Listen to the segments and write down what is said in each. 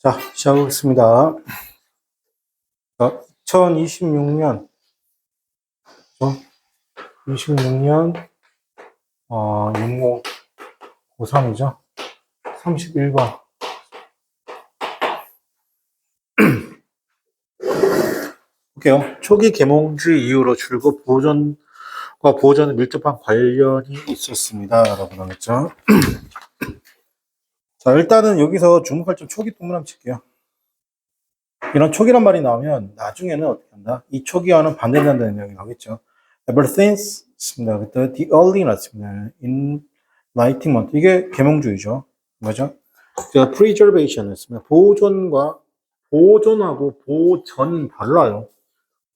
자, 시작하겠습니다. 2026년, 26년, 6553이죠. 31번. 볼게요. 초기 계몽주의 이후로 줄곧 보존과 보존은 밀접한 관련이 있었습니다. 라고 나왔죠. 자, 일단은 여기서 주목할 점 초기 동그라미 칠게요. 이런 초기란 말이 나오면 나중에는 어떻게 한다? 이 초기와는 반대된다는 내용이 나오겠죠. Ever since, 습니다. the early 였습니다. Enlightenment. 이게 계몽주의죠. 뭐죠? preservation 였습니다. 보존하고 보전 달라요.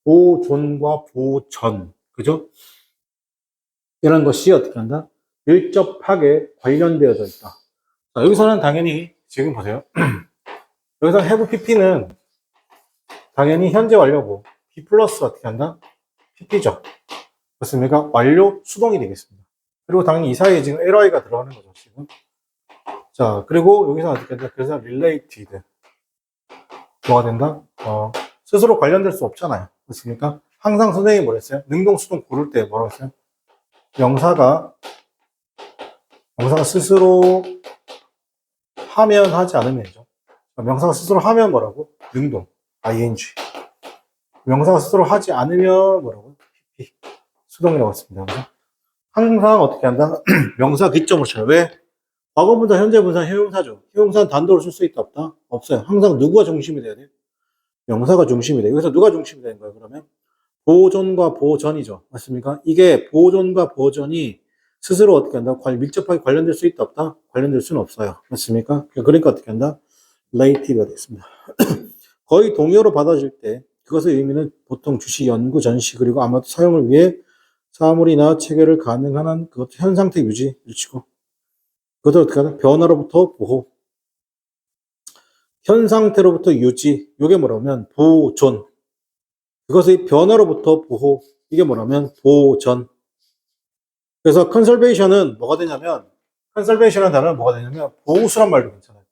보존과 보전. 그죠? 이런 것이 어떻게 한다? 밀접하게 관련되어져 있다. 자, 여기서는 당연히, 지금 보세요. 여기서 have pp는 당연히 현재 완료고, p 플러스 어떻게 한다? pp죠. 그렇습니까? 완료 수동이 되겠습니다. 그리고 당연히 이 사이에 지금 li가 들어가는 거죠, 지금. 자, 그리고 여기서 어떻게 한다? 그래서 related. 뭐가 된다? 스스로 관련될 수 없잖아요. 그렇습니까? 항상 선생님이 뭐라 했어요? 능동, 수동 고를 때 뭐라고 했어요? 명사가 스스로 하면 하지 않으면이죠. 명사가 스스로 하면 뭐라고? 능동, ing. 명사가 스스로 하지 않으면 뭐라고? pp. 수동이라고 했습니다. 그죠? 항상 어떻게 한다? 명사 기점으로 쳐요. 왜? 과거분사, 현재분사, 형용사죠. 형용사는 단도로 쓸 수 있다, 없다? 없어요. 항상 누구가 중심이 돼야 돼요? 명사가 중심이 돼요. 여기서 누가 중심이 되는 거예요, 그러면? 보존과 보전이죠. 맞습니까? 이게 보존과 보전이 스스로 어떻게 한다? 밀접하게 관련될 수 있다, 없다? 관련될 수는 없어요. 맞습니까? 그러니까 어떻게 한다? relative가 되겠습니다. 거의 동의어로 받아줄 때 그것의 의미는 보통 주시, 연구, 전시, 그리고 아마도 사용을 위해 사물이나 체계를 가능한 한 그것도 현 상태 유지, 일치고 그것을 어떻게 하나? 변화로부터 보호. 현 상태로부터 유지. 이게 뭐라면 보존. 그것의 변화로부터 보호. 이게 뭐라면 보전. 그래서 컨설베이션은 뭐가 되냐면 컨설베이션이라는 단어는 뭐가 되냐면 보수란 말도 괜찮아요.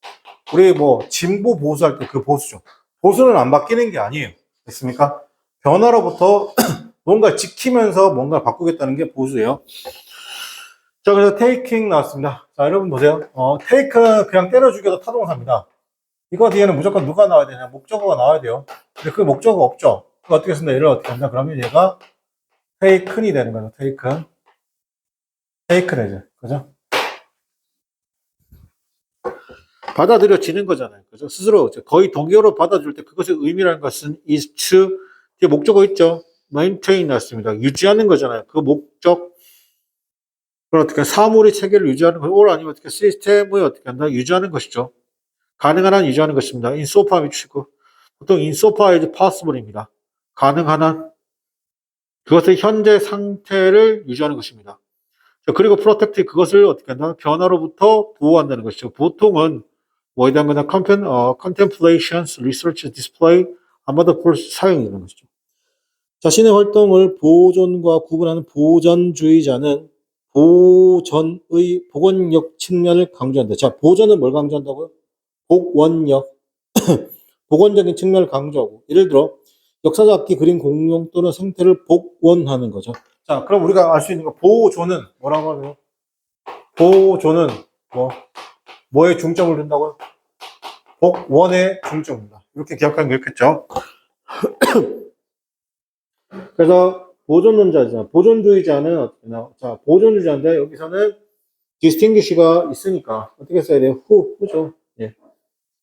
우리 뭐 진보 보수할 때 그 보수죠. 보수는 안 바뀌는 게 아니에요. 됐습니까? 변화로부터 뭔가 지키면서 뭔가 바꾸겠다는 게 보수예요. 자, 그래서 taking 나왔습니다. 자, 여러분 보세요. take는 그냥 때려 죽여도 타동사입니다. 이거 뒤에는 무조건 누가 나와야 되냐? 목적어가 나와야 돼요. 근데 그 목적어가 없죠. 그거 어떻게 쓴다? 얘를 어떻게 한다? 그러면 얘가 taken이 되는 거죠. taken. taken이죠. 그죠? 받아들여지는 거잖아요. 그죠? 스스로 거의 동의어로 받아줄 때 그것의 의미라는 것은 is to 뒤에 목적어 있죠? maintain 났습니다. 유지하는 거잖아요. 그 목적 그걸 어떻게 사물의 체계를 유지하는 것, or 아니면 어떻게 시스템을 어떻게 한다? 유지하는 것이죠. 가능한 한 유지하는 것입니다. in so far 미치고 보통 in so far is possible입니다. 가능한 한 그것의 현재 상태를 유지하는 것입니다. 그리고 protect 그것을 어떻게 한다? 변화로부터 보호한다는 것이죠. 보통은 뭐에 대한 거냐? contemplations, research, display, 아마도 볼 사용이 되는 것이죠. 자신의 활동을 보존과 구분하는 보전주의자는 복원력 측면을 강조한다. 자, 보전은 뭘 강조한다고요? 복원력. 복원적인 측면을 강조하고, 예를 들어 역사적 악기, 그림, 공룡 또는 생태를 복원하는 거죠. 자, 그럼 우리가 알 수 있는 거 보존은 뭐라고 하나요? 보존은 뭐에 중점을 둔다고요? 복원에 중점입니다. 이렇게 기억하는 게 좋겠죠. 그래서 보존론자잖아. 보존주의자는 어떻게 나와? 자, 보존주의자인데 여기서는 distinguish가 있으니까 어떻게 써야 돼요? who죠. 예.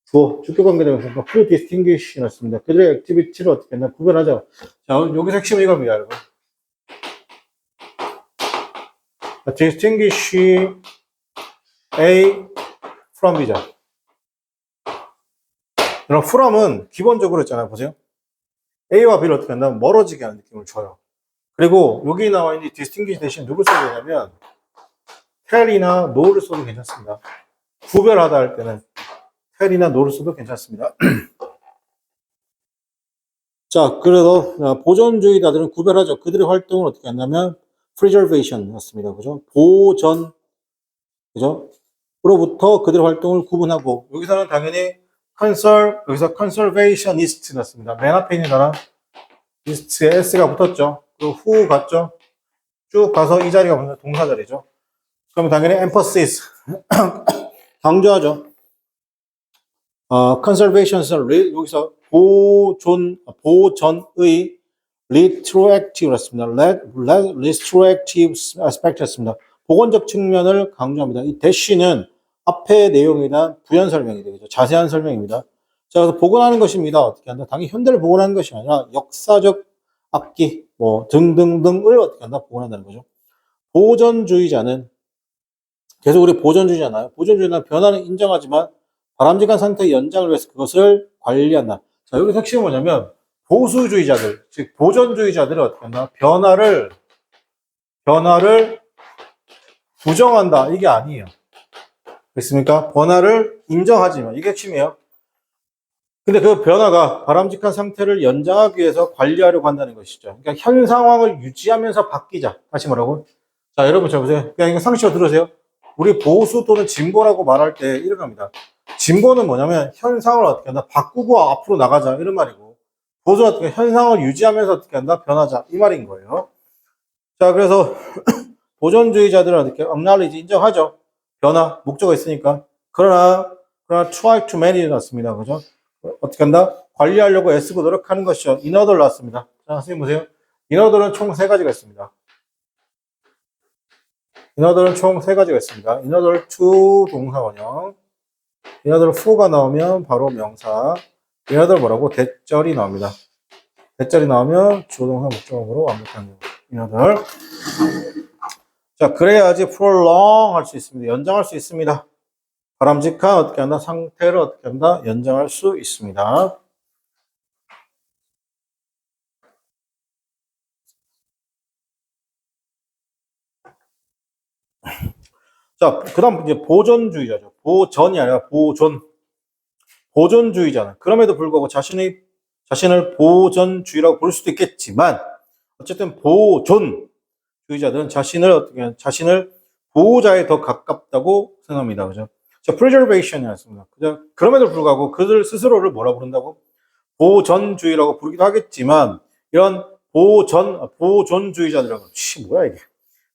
주어, 주격관계되면서 who distinguish 났습니다. 그들의 액티비티를 어떻게 했나? 구별하죠. 자, 여기서 핵심은 이겁니다, 여러분. distinguish A from B죠. 그럼 from은 기본적으로 있잖아요. 보세요. A와 B를 어떻게 한다면 멀어지게 하는 느낌을 줘요. 그리고 여기 나와 있는 distinguish 대신 누굴 써야 되냐면 tell이나 no를 써도 괜찮습니다. 구별하다 할 때는 tell이나 no를 써도 괜찮습니다. 자, 그래도 보존주의자들은 구별하죠. 그들의 활동을 어떻게 한다면 preservation 였습니다. 그죠? 보전, 그죠? 으로부터 그들의 활동을 구분하고 여기서는 당연히 여기서 conservationist 났습니다. 맨 앞에 있는 단어 ist에 s가 붙었죠. 그리고 who 갔죠. 쭉 가서 이 자리가 무슨 동사 자리죠. 그러면 당연히 emphasis 강조하죠. conservation은 여기서 보전의 retroactive였습니다. retroactive aspect였습니다. 보건적 측면을 강조합니다. 이 대시는 앞의 내용에 대한 부연 설명이 되겠죠. 자세한 설명입니다. 자, 그래서 복원하는 것입니다. 어떻게 한다? 당연히 현대를 복원하는 것이 아니라 역사적 악기, 뭐 등등등을 어떻게 한다? 복원한다는 거죠. 보전주의자는 계속 우리 보전주의잖아요. 보전주의는 변화는 인정하지만 바람직한 상태의 연장을 위해서 그것을 관리한다. 자, 여기 핵심은 뭐냐면 보수주의자들, 즉 보전주의자들은 어떻게 한다? 변화를 부정한다. 이게 아니에요. 됐습니까? 변화를 인정하지만 이게 핵심이에요. 근데 그 변화가 바람직한 상태를 연장하기 위해서 관리하려고 한다는 것이죠. 그러니까 현 상황을 유지하면서 바뀌자. 다시 뭐라고? 자, 여러분 잘 보세요. 그냥 이거 상식으로 들으세요. 우리 보수 또는 진보라고 말할 때 이런 겁니다. 진보는 뭐냐면 현상을 어떻게 한다? 바꾸고 앞으로 나가자. 이런 말이고. 보수는 어떻게 현상을 유지하면서 어떻게 한다? 변하자. 이 말인 거예요. 자, 그래서 보존주의자들은 어떻게 acknowledge 인정하죠. 변화, 목적가 있으니까. 그러나 try to manage 났습니다. 그죠? 어떻게 한다? 관리하려고 애쓰고 노력하는 것이죠. 인어들 나왔습니다. 자, 선생님 보세요. 인어들은 총 3가지가 있습니다. 인어들은 총 3가지가 있습니다. 인어들 to 동사원형. 인어들 who가 나오면 바로 명사. 인어들 뭐라고? 대절이 나옵니다. 대절이 나오면 주동사 목적어로 완벽한 인어들. 자, 그래야지 prolong 할 수 있습니다. 연장할 수 있습니다. 바람직한 어떻게 한다? 상태를 어떻게 한다? 연장할 수 있습니다. 자, 그 다음 이제 보존주의자죠. 보전이 아니라 보존. 보존주의자는 그럼에도 불구하고 자신을 보존주의라고 부를 수도 있겠지만 어쨌든 보존주의자들은 자신을 보호자에 더 가깝다고 생각합니다. 그죠? 자, preservation이었습니다. 그죠? 그럼에도 불구하고 그들 스스로를 뭐라 부른다고? 보전주의라고 부르기도 하겠지만 이런 보존주의자들은 뭐야 이게?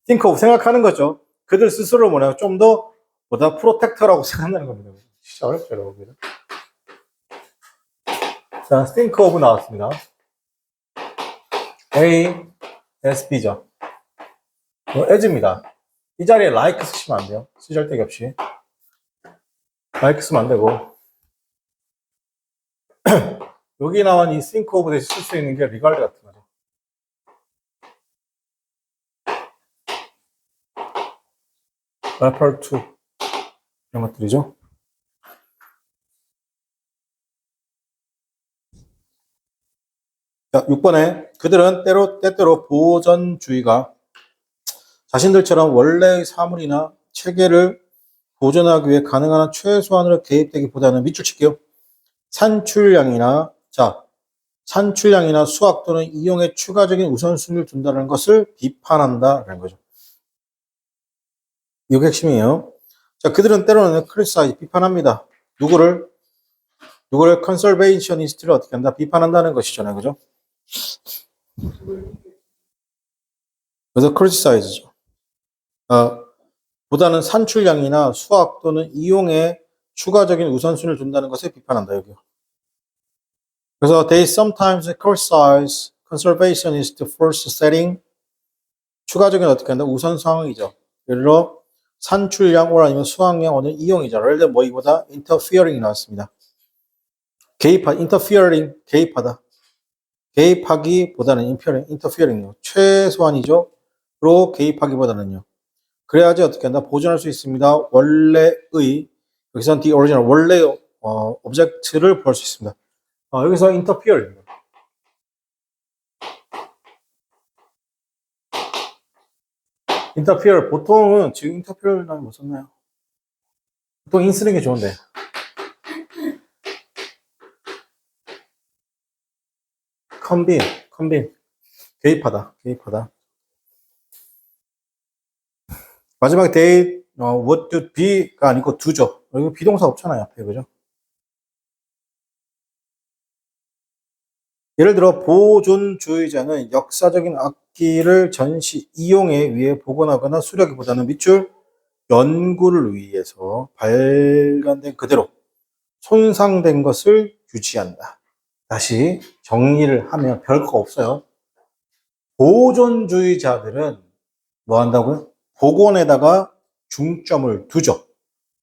think of 생각하는 거죠. 그들 스스로 뭐냐 좀 더 보다 프로텍터라고 생각하는 겁니다. 진짜 어렵죠, 여러분. 자, think of 나왔습니다. A, S, B죠. as입니다. 이 자리에 like 쓰시면 안 돼요. 쓰잘데기 없이. like 쓰면 안 되고. 여기 나온 이 think of 대신 쓸 수 있는 게 regard 같은 거죠. refer to. 이런 것들이죠. 자, 6번에 그들은 때때로 보존주의가 자신들처럼 원래의 사물이나 체계를 보존하기 위해 가능한 한 최소한으로 개입되기보다는 밑줄 칠게요. 산출량이나 수확 또는 이용에 추가적인 우선순위를 둔다는 것을 비판한다라는 거죠. 이게 핵심이에요. 자, 그들은 때로는 criticize 비판합니다. 누구를 conservationist를 어떻게 한다? 비판한다는 것이잖아요. 그죠? 그래서 criticize죠. 보다는 산출량이나 수확 또는 이용에 추가적인 우선순위를 둔다는 것을 비판한다. 여기요. 그래서 they sometimes criticize conservationist first setting. 추가적인 어떻게 한다? 우선 상황이죠. 예를 들어 산출량 or 아니면 수확량 오는 이용이죠. 예를 들어 뭐이보다 interfering이 나왔습니다. 개입하다. 개입하기보다는 interfering요. 최소한이죠. 로 개입하기보다는요. 그래야지 어떻게 한다? 보존할 수 있습니다. 원래의 여기서는 the original 원래의 오브젝트를 볼 수 있습니다. 여기서 interfering입니다. interfere 보통은 지금 interfere 난 못 썼나요? 보통 in 쓰는 게 좋은데. convene 개입하다. 마지막에 they would be가 아니고 do죠. 여기 비동사 없잖아요, 앞에 그죠? 예를 들어 보존주의자는 역사적인 악기를 전시 이용에 위해 복원하거나 수리하기보다는 밑줄 연구를 위해서 발견된 그대로 손상된 것을 유지한다. 다시 정리를 하면 별거 없어요. 보존주의자들은 뭐 한다고요? 복원에다가 중점을 두죠.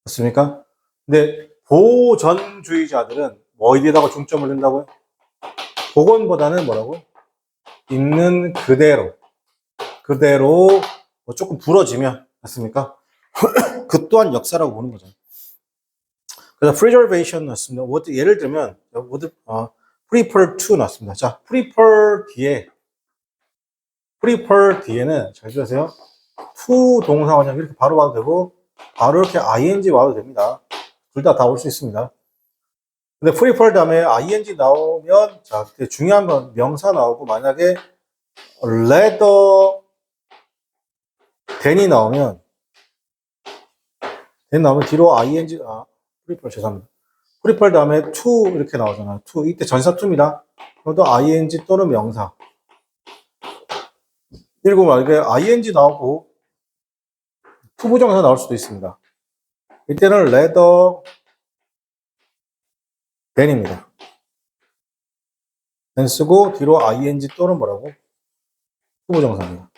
맞습니까? 근데 보전주의자들은 뭐 어디에다가 중점을 둔다고요? 복원보다는 뭐라고? 있는 그대로 뭐 조금 부러지면 맞습니까? 그 또한 역사라고 보는 거죠. 그래서 preservation 났습니다. 예를 들면 prefer to 났습니다. 자, prefer 뒤에는 잘 들으세요. to 동사 원형 이렇게 바로 와도 되고 바로 이렇게 ing 와도 됩니다. 둘 다 올 수 있습니다. 근데 prefer 다음에 ing 나오면 자, 중요한 건 명사 나오고 만약에 rather than이 나오면 뒤로 ing prefer 죄송합니다. prefer 다음에 to 이렇게 나오잖아요. to 이때 전사 to입니다. 그것도 ing 또는 명사. 그리고 만약에 ing 나오고 투부정사 나올 수도 있습니다. 이때는 rather than입니다. than 쓰고 뒤로 ing 또는 뭐라고? 투부정사입니다.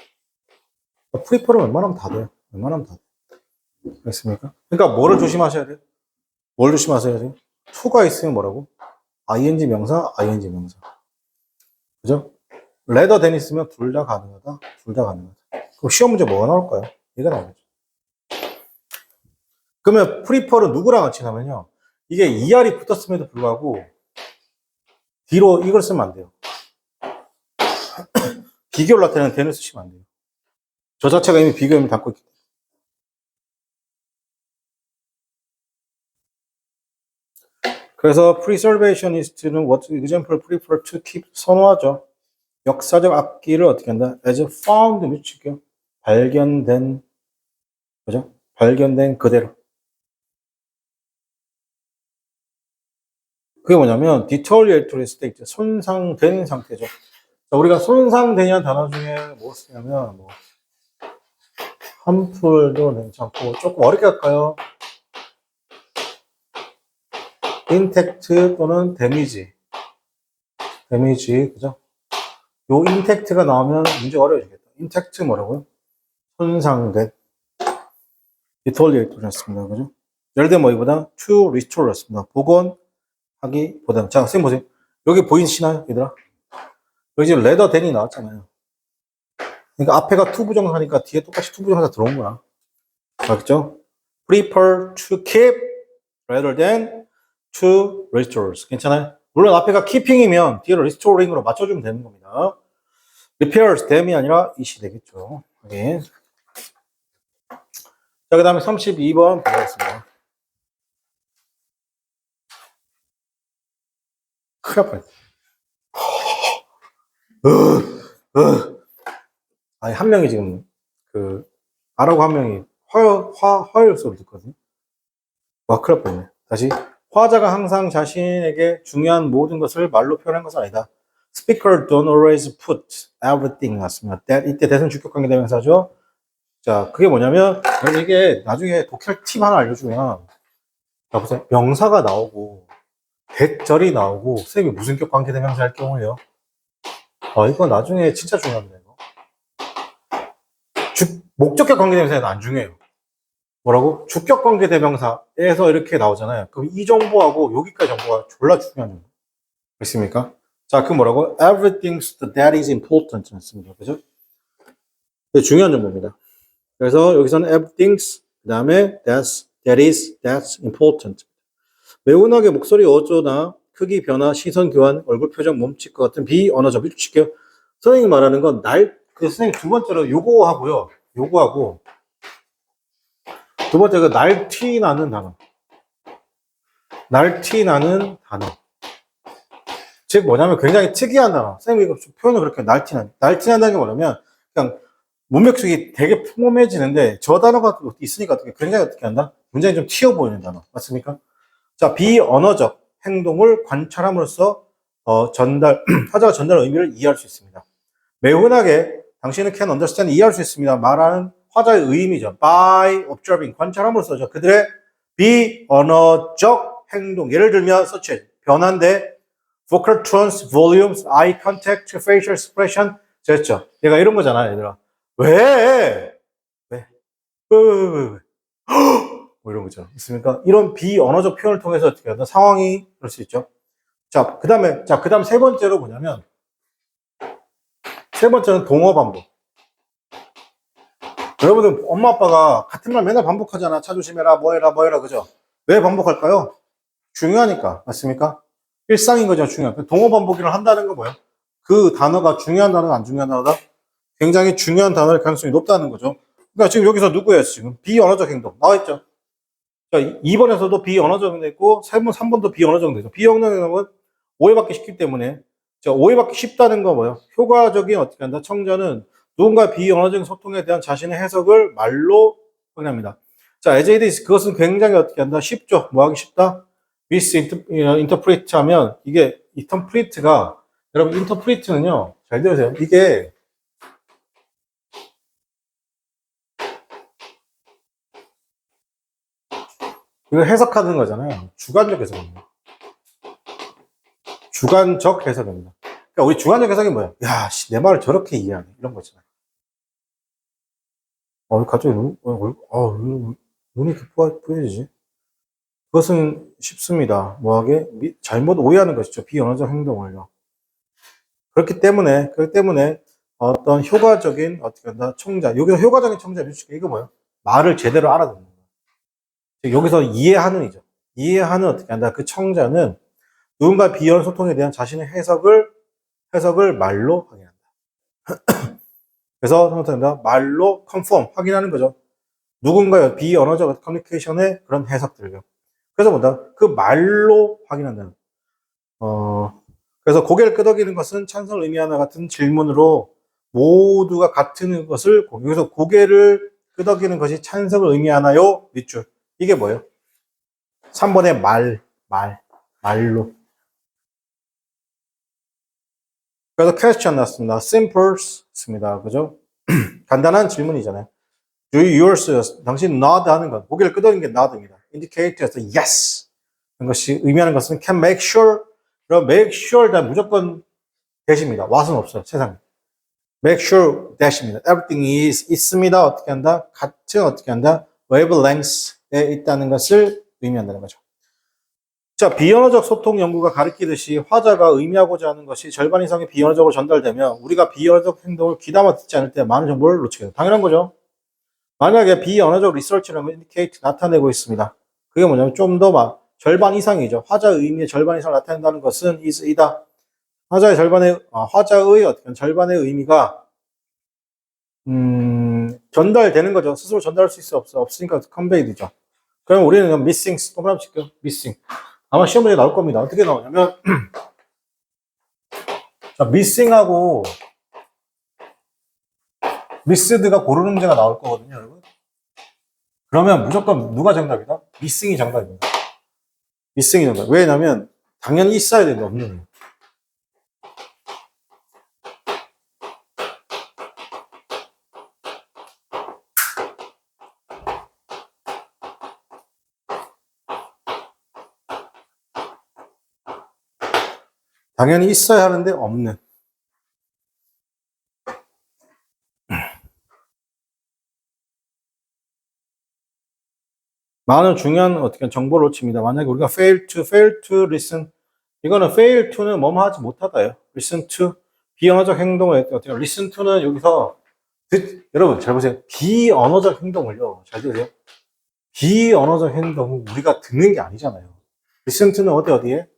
prefer은 웬만하면 다 돼요. 웬만하면 다 돼요. 됐습니까? 그러니까 뭐를 조심하셔야 돼요? 뭘 조심하셔야 돼요? to가 있으면 뭐라고? ing 명사, ing 명사. 그죠? rather than 있으면 둘 다 가능하다. 둘 다 가능하다. 그럼 시험 문제 뭐가 나올까요? 얘가 나오겠죠. 그러면 prefer은 누구랑 같이 가면요. 이게 ER이 붙었음에도 불구하고 뒤로 이걸 쓰면 안 돼요. 비교를 나타내는 than을 쓰시면 안 돼요. 저 자체가 이미 비교음을 담고 있기 때문에. 그래서 preservationist는 what example prefer to keep 선호하죠. 역사적 악기를 어떻게 한다? as found 미치게요. 발견된 그죠? 발견된 그대로. 그게 뭐냐면 deteriorated state 손상된 상태죠. 자, 우리가 손상되냐는 단어 중에 뭐 쓰냐면 뭐 harmful도 괜찮고 조금 어렵게 할까요? intact 또는 damage 그죠? 요 intact가 나오면 문제가 어려워지겠다. intact 뭐라고요? 손상된 deteriorated였습니다. 그죠? 예를 들면 뭐이보다 to restore였습니다. 복원하기보다는 자, 선생님 보세요. 여기 보이시나요, 얘들아? 여기 지금 rather than이 나왔잖아요. 그러니까 앞에가 to 부정사니까 뒤에 똑같이 to 부정사 들어온 거야. 알겠죠? prefer to keep rather than to restore. 괜찮아요? 물론 앞에가 keeping이면 뒤로 restoring으로 맞춰주면 되는 겁니다. repairs, dam이 아니라 it이 되겠죠. 확인. 자, 그 다음에 32번 보겠습니다. 큰일 날 뻔했다. 아니, 한 명이 지금, 아라고 한 명이 화요일 소리 듣거든요. 와, 큰일 날 뻔했네. 다시. 화자가 항상 자신에게 중요한 모든 것을 말로 표현한 것은 아니다. Speaker don't always put everything 났습니다. 이때 대선 주격관계 대명사죠. 자, 그게 뭐냐면, 이게 나중에 독해 팁 하나 알려주면, 자, 보세요. 명사가 나오고, 대절이 나오고, 선생님이 무슨 격 관계 대명사 할 경우에요. 이거 나중에 진짜 중요합니다, 이거. 목적격 관계 대명사는 안 중요해요. 뭐라고? 주격 관계 대명사에서 이렇게 나오잖아요. 그럼 이 정보하고 여기까지 정보가 졸라 중요한 정보. 그렇습니까? 자, 그 뭐라고? Everything that is important. 습니다. 그죠? 중요한 정보입니다. 그래서 여기서는 everything, 그 다음에 that's important. 매운하게 목소리 어조나 크기 변화, 시선 교환, 얼굴 표정, 몸짓과 같은 비언어적 일축이요. 선생님이 말하는 건 선생님 두 번째로 요거하고요. 요거하고 두 번째가 날티 나는 단어. 날티 나는 단어. 즉 뭐냐면 굉장히 특이한 단어. 선생님이 이거 표현을 그렇게 날티 난다는 게 뭐냐면 그냥 문맥속이 되게 평범해지는데 저 단어가 있으니까 굉장히 어떻게 한다? 굉장히 좀 튀어 보이는 단어. 맞습니까? 자, 비언어적 행동을 관찰함으로써 화자가 전달하는 의미를 이해할 수 있습니다. 매우 흔하게 당신은 can understand 이해할 수 있습니다. 말하는 화자의 의미죠. by observing 관찰함으로써죠. 그들의 비언어적 행동. 예를 들면 such as 변화인데 vocal tones, volumes, eye contact, facial expression 됐죠. 얘가 이런 거잖아, 얘들아. 왜? 왜? 왜? 뭐 이런 거죠. 있습니까? 이런 비언어적 표현을 통해서 어떻게 하나 상황이 그럴 수 있죠. 그 다음 세 번째로 뭐냐면, 세 번째는 동어 반복. 여러분들, 엄마, 아빠가 같은 말 맨날 반복하잖아. 차 조심해라, 뭐 해라, 그죠? 왜 반복할까요? 중요하니까. 맞습니까? 일상인 거죠, 중요한. 동어 반복을 한다는 건 뭐예요? 그 단어가 중요한 단어가 안 중요한 단어다? 굉장히 중요한 단어일 가능성이 높다는 거죠. 그러니까 지금 여기서 누구예요, 지금? 비언어적 행동. 나와있죠? 그러니까 2번에서도 비언어적 행동 있고, 3번도 비언어적 행동 있죠. 비언어적 행동은 오해받기 쉽기 때문에, 오해받기 쉽다는 거 뭐예요? 효과적인 어떻게 한다? 청자는 누군가 비언어적인 소통에 대한 자신의 해석을 말로 확인합니다. 자, as it is, 그것은 굉장히 어떻게 한다? 쉽죠? 뭐 하기 쉽다? misinterpret 하면, 이게, interpret가, 여러분, interpret는요, 잘 들으세요. 이게, 이거 해석하는 거잖아요. 주관적 해석입니다. 주관적 해석입니다. 그러니까 우리 주관적 해석이 뭐야? 야, 씨, 내 말을 저렇게 이해하네. 이런 거잖아요. 갑자기 눈이 이렇게 뿌여지지? 그것은 쉽습니다. 뭐하게? 잘못 오해하는 것이죠. 비언어적 행동을요. 그렇기 때문에 어떤 효과적인, 어떻게 한다, 청자. 여기서 효과적인 청자, 이거 뭐예요? 말을 제대로 알아듣는 거예요. 여기서 이해하는이죠. 이해하는 어떻게 한다. 그 청자는 누군가 비언어 소통에 대한 자신의 해석을 말로 확인한다. 그래서 성탄다 말로 컨펌 확인하는 거죠. 누군가의 비언어적 커뮤니케이션의 그런 해석들요. 그래서 뭐다? 그 말로 확인한다는. 그래서 고개를 끄덕이는 것은 찬성을 의미하는 같은 질문으로 모두가 같은 것을 여기서 고개를 끄덕이는 것이 찬성을 의미하나요? 밑줄. 이게 뭐예요? 3번의 말로. 그래서 question 났습니다. simple입니다. 그죠? 간단한 질문이잖아요. Do you yours? 당신 nod 하는 것. 고개를 끄덕이는 게 nod입니다. indicate에서 yes. 이것이 의미하는 것은 can make sure. 그럼 make sure 다 무조건 대십니다. what은 없어요. 세상에. make sure that입니다. everything is 있습니다. 어떻게 한다? 같은 어떻게 한다? wavelength에 있다는 것을 의미한다는 거죠. 자, 비언어적 소통 연구가 가리키듯이 화자가 의미하고자 하는 것이 절반 이상이 비언어적으로 전달되면 우리가 비언어적 행동을 귀담아 듣지 않을 때 많은 정보를 놓치게 됩니다. 당연한 거죠. 만약에 비언어적 리서치라는 건 indicate 나타내고 있습니다. 그게 뭐냐면 좀 더 절반 이상이죠. 화자의 의미의 절반 이상을 나타낸다는 것은 is이다. 화자의 어떻게 절반의 의미가 전달되는 거죠. 스스로 전달할 수 있어 없으니까 컨베이드죠. 그럼 우리는 missing 동그라미 칠게요. missing. 아마 시험 문제 나올 겁니다. 어떻게 나오냐면 자, missing하고 missed가 고르는 문제가 나올 거거든요, 여러분. 그러면 무조건 누가 정답이다? missing이 정답입니다. missing이 정답. 왜냐면 당연히 있어야 되는데 없는 거예요. 당연히 있어야 하는데 없는. 많은 중요한 어떻게 정보를 놓칩니다. 만약에 우리가 fail to listen. 이거는 fail to는 뭐뭐 하지 못하다예요. listen to 비언어적 행동을 어떻게 listen to는 여기서 여러분 잘 보세요. 비언어적 행동을요. 잘 들으세요. 비언어적 행동은 우리가 듣는 게 아니잖아요. listen to는 어디에?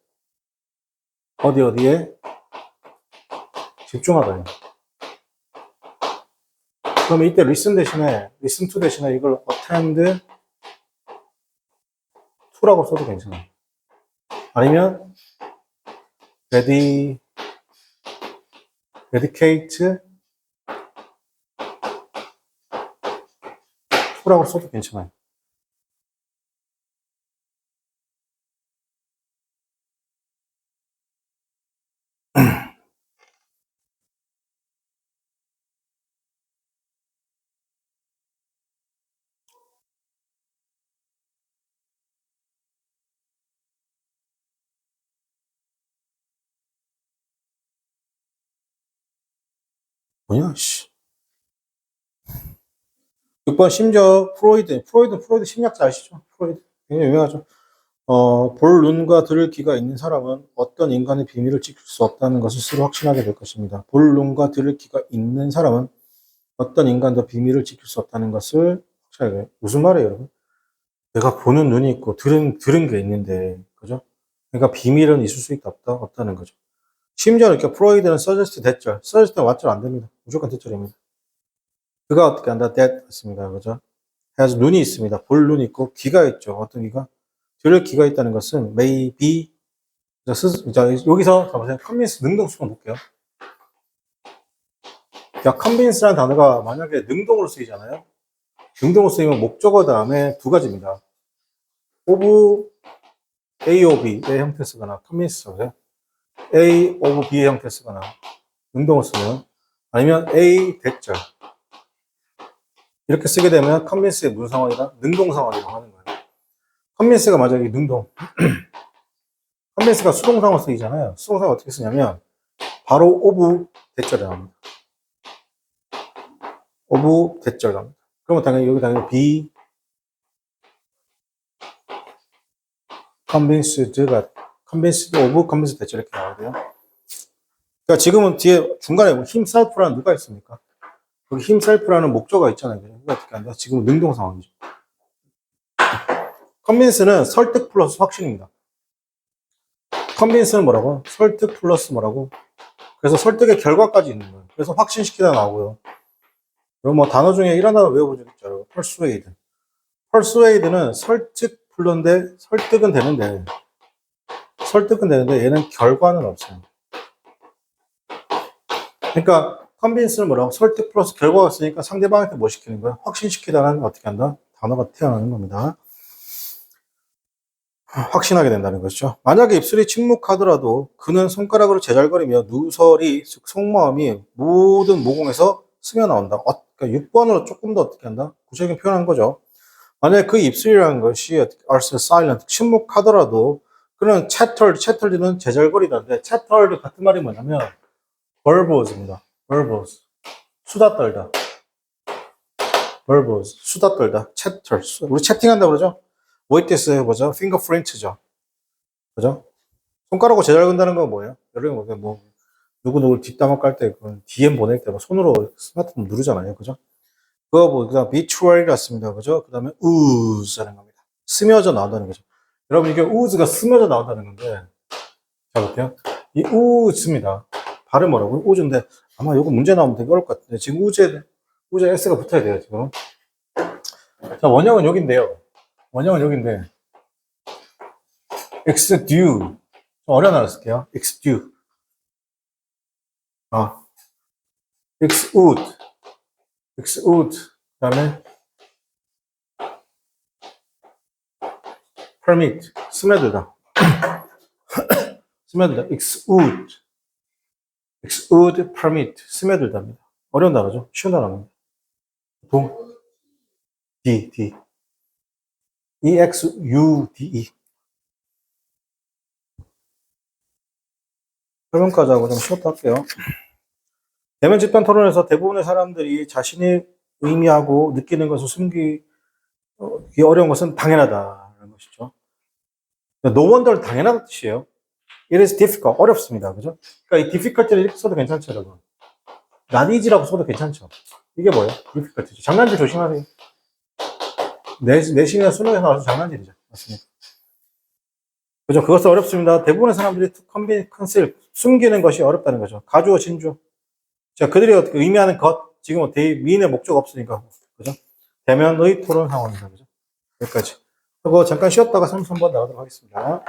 집중하다요. 그러면 이때 listen to 대신에 이걸 attend to라고 써도 괜찮아요. 아니면 dedicate to라고 써도 괜찮아요. 뭐냐, 씨. 6번, 심지어 프로이드 심리학자 아시죠? 프로이드. 굉장히 유명하죠. 볼 눈과 들을 귀가 있는 사람은 어떤 인간의 비밀을 지킬 수 없다는 것을 스스로 확신하게 될 것입니다. 볼 눈과 들을 귀가 있는 사람은 어떤 인간도 비밀을 지킬 수 없다는 것을 확신하게 돼요. 무슨 말이에요, 여러분? 내가 보는 눈이 있고 들은 게 있는데, 그죠? 그러니까 비밀은 있을 수 있다, 없다는 거죠. 심지어 이렇게 프로이드는 suggest 대절, suggest 완전 안 됩니다. 무조건 대절입니다. 그가 어떻게 한다? that 했습니다. 그죠? has 눈이 있습니다. 볼 눈이 있고 귀가 있죠. 어떤 귀가? 들을 귀가 있다는 것은 may be 자, 여기서 가보세요. convince 능동수만 볼게요. 자, convince라는 단어가 만약에 능동으로 쓰이잖아요. 능동으로 쓰이면 목적어 다음에 두 가지입니다. of A of B의 형태 쓰거나 convince 써보세요. A of B의 형태 쓰거나 능동을 쓰면 아니면 A 대절 이렇게 쓰게 되면 convince의 무슨 상황이다? 능동 상황이라고 하는 거예요. convince가 만약에 능동 convince가 수동상으로 쓰이잖아요. 수동상 어떻게 쓰냐면 바로 of 대절이 나옵니다. of 대절 나옵니다. 그러면 당연히 여기 당연히 be convinced가 convinced of convinced 대절 이렇게 나와야 돼요. 그러니까 지금은 뒤에 중간에 himself라는 누가 있습니까? 여기 himself라는 목적어가 있잖아요. 그러니까 어떻게 한다? 지금은 능동 상황이죠. convince는 설득 플러스 확신입니다. convince는 뭐라고? 설득 플러스 뭐라고? 그래서 설득의 결과까지 있는 거예요. 그래서 확신시키다 나오고요. 그럼 뭐 단어 중에 이런 단어 외워본 적 있죠. persuade. persuade는 설득 플러인데 설득은 되는데 얘는 결과는 없어요. 그러니까 convince는 뭐라고? 설득 플러스 결과가 있으니까 상대방한테 뭐 시키는 거야? 확신시키다는 어떻게 한다? 단어가 태어나는 겁니다. 확신하게 된다는 것이죠. 만약에 입술이 침묵하더라도 그는 손가락으로 제잘거리며 누설이, 즉 속마음이 모든 모공에서 스며나온다. 그러니까 6번으로 조금 더 어떻게 한다? 구체적인 표현한 거죠. 만약에 그 입술이라는 것이 are silent, 침묵하더라도 그는 chatter는 제잘거리다인데 chattered 같은 말이 뭐냐면 verbose입니다. verbose. 수다 떨다. verbose. 수다 떨다. chatter. 우리 채팅한다고 그러죠? voice 해보죠. fingerprint죠. 그죠? 손가락으로 제잘건다는 건 뭐예요? 여러분, 뭐, 누구 뒷담화 깔 때, DM 보낼 때, 손으로 스마트폰 누르잖아요. 그죠? 그거 뭐, 그 다음, betrayal이라 씁니다. 그죠? 그 다음에, ooze라는 겁니다. 스며져 나온다는 거죠. 여러분, 이게 ooze가 스며져 나온다는 건데, 자, 볼게요. 이 ooze입니다. 발음 뭐라고요? ooze인데, 아마 이거 문제 나오면 되게 어려울 것 같은데, 지금 ooze S가 붙어야 돼요, 지금. 자, 원형은 여긴데요. 원형은 여긴데, exdue. 어려운 단어 쓸게요. exdue. exude. exude. 그 다음에, permit. 스며들다. 스며들다. exude. exude, permit. 스며들다입니다. 어려운 단어죠? 쉬운 단어입니다. D. exude. 설명까지 하고 좀 쉬었다 할게요. 대면 집단 토론에서 대부분의 사람들이 자신이 의미하고 느끼는 것을 숨기기 어려운 것은 당연하다는 것이죠. No wonder 당연하다는 뜻이에요. It is difficult. 어렵습니다. 그죠? 그러니까 이 difficulty를 이렇게 써도 괜찮죠, 여러분. not easy라고 써도 괜찮죠. 이게 뭐예요? difficulty죠. 장난질 조심하세요. 내신이나 수능에서 나와서 장난질이죠. 맞습니까? 그죠? 그것은 어렵습니다. 대부분의 사람들이 conceal, 숨기는 것이 어렵다는 거죠. 가주어, 진주어. 자, 그들이 어떻게 의미하는 것, 지금은 미인의 목적 없으니까. 그죠? 대면의 토론 상황입니다. 그죠? 여기까지. 하고 잠깐 쉬었다가 3번 나가도록 하겠습니다.